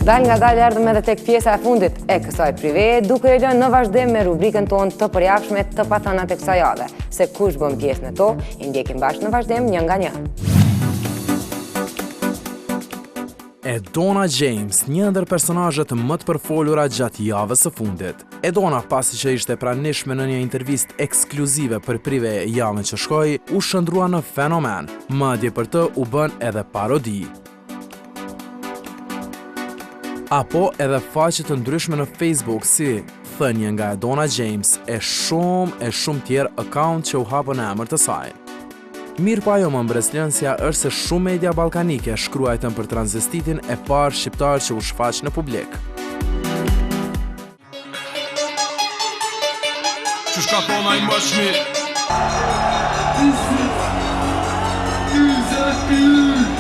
Dal nga dal erdhëm edhe tek pjesa e fundit e kësaj prive, duke e lënë në vazhdim me rubrikën tonë të përjashme të pathënat e kësaj jave. Se kush bën pjesë në to, i ndjekim bashkë në vazhdim një nga një. Edona James, një ndër personazhet më të përfolura gjatë javës së fundit. Edona, pasi që ishte pranishme në një intervistë ekskluzive për prive javën që shkoi, u shndrua në fenomen, madje për të u bën edhe parodi. Apo edhe faqe të ndryshme në Facebook si thënie nga Edona James e shumë tjerë account që u hapën emër të saj. Mirë pa jo më mbreslënsja është se shumë media balkanike shkruajtën për transvestitin e parë shqiptar që u shfaq në publik. Që shka thona i mëshmi?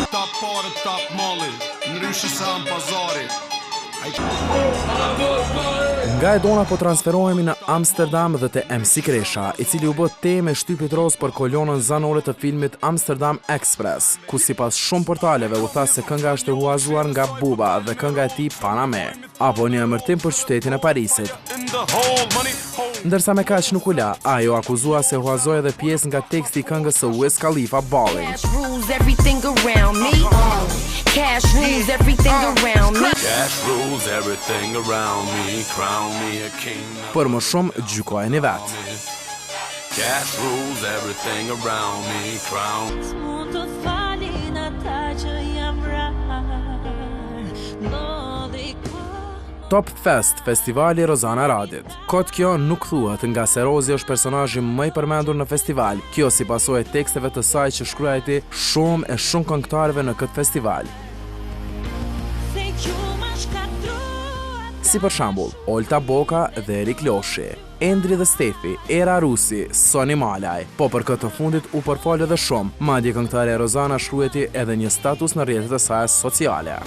Top pare, top molli, në ryshi sa në pazari. Nga Edona po transferohemi në Amsterdam dhe te MC Kresha, i cili u bë temë e shtypit roz për kolonën zanore të filmit Amsterdam Express, ku sipas shumë portaleve u tha se kënga është e huazuar nga Buba dhe kënga e tij Paname, apo një emërtim për qytetin e Parisit. Ndërsa me kaq nuk u la, ajo akuzua se huazoi edhe pjesë nga teksti i këngës së Wiz Khalifa Balling. Cash rules everything around me. Cash rules everything around me. Cash rules everything around me. Crown me a king. Për më shumë, gjykojeni vetë. Cash rules everything around me. Crown. Mund të falin ata që jam Top Fest, festivali Rozana Radit. Kot kjo nuk thuhet nga se Rozi është personazhi më i përmendur në festival. Kjo si pasojë e teksteve të saj që shkruajti shumë këngëtarëve në këtë festival. Si për shembull, Olta Boka dhe Erik Loshi, Endri dhe Stefi, Era Rusi, Soni Malaj. Po për këtë të fundit u përfol edhe shumë, madje këngëtarja Rozana shkruajti edhe një status në rrjetet e saj sociale.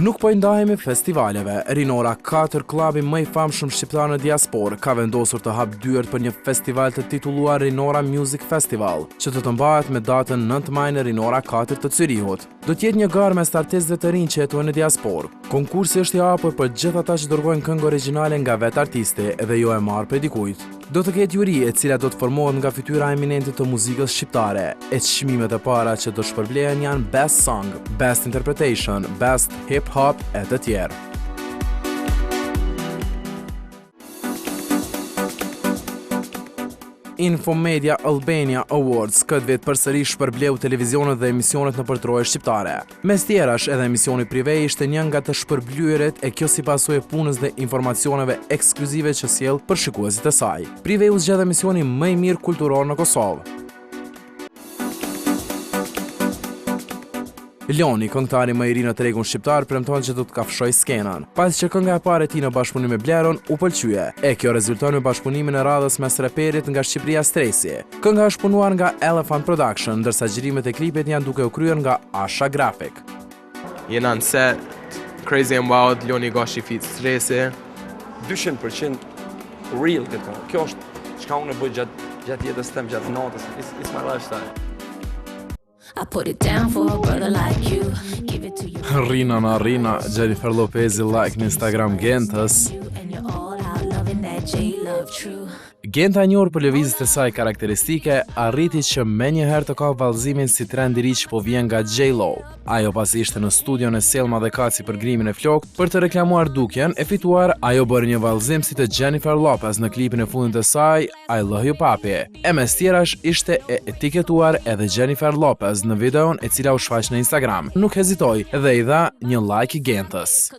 Nuk po i ndahemi festivaleve. Rinora 4, klubi më i famshëm shqiptar në diasporë, ka vendosur të hap dyert për një festival të titulluar Rinora Music Festival, që të mbahet me datën 9 maj në Rinora 4 të Zyrihut. Do të jetë një garë mes artistëve të rinj që jetojnë në diasporë. Konkursi është i hapur për gjithë ata që dërgojnë këngë origjinale nga vetë artisti dhe jo e marrë prej dikujt. Do të ketë juri e cila do të formohet nga fytyra eminente të muzikës shqiptare, e çmimet e para që do shpërblehen janë Best Song, Best Interpretation, Best Hip Hop e të tjerë. Infomedia Albania Awards këtë vit përsëri shpërbleu televizionet dhe emisionet në përtroje shqiptare. Mes tjerash edhe emisioni prive ishte një nga të shpërblyer e kjo si pasojë punës dhe informacioneve ekskluzive që sjell për shikuesit e saj. Prive u zgjedh emisioni më i mirë kulturor në Kosovë. Loni, këngëtari më i ri në tregun shqiptar, premton që do të kafshoj skenën. Pasi që kënga e parë e tij në bashkëpunim me Bleron u pëlqye, e kjo rezulton në bashkëpunimin e radhës mes reperit nga Shqipëria Stresi. Kënga është punuar nga Elephant Production, ndërsa xhirimet e klipit janë duke u kryer nga Asha Graphic. Jena në set, Crazy and Wild, Loni Gashi Fit Stresi. 200% real këtë këngë. Kjo është çka unë bëj gjatë jetës tëm, gjatë natës. It's my lifestyle. I put it down for a brother like you. Give it to you. Rina, Jennifer Lopez like në Instagram Gentës. And you're all out loving that J-Love true. Genta njohur për lëvizjet e saj karakteristike, arriti që menjëherë të ka vallëzimin si trend i ri që po vjen nga J-Lo. Ajo pasi ishte në studion e Selma dhe Kaci për grimin e flokët për të reklamuar dukjen e fituar, ajo bëri një vallëzim si të Jennifer Lopez në klipin e fundit të saj I Love You Papi. E mes tjerash ishte e etiketuar edhe Jennifer Lopez në videon e cila u shfaq në Instagram. Nuk hezitoi dhe i dha një like i Gentës.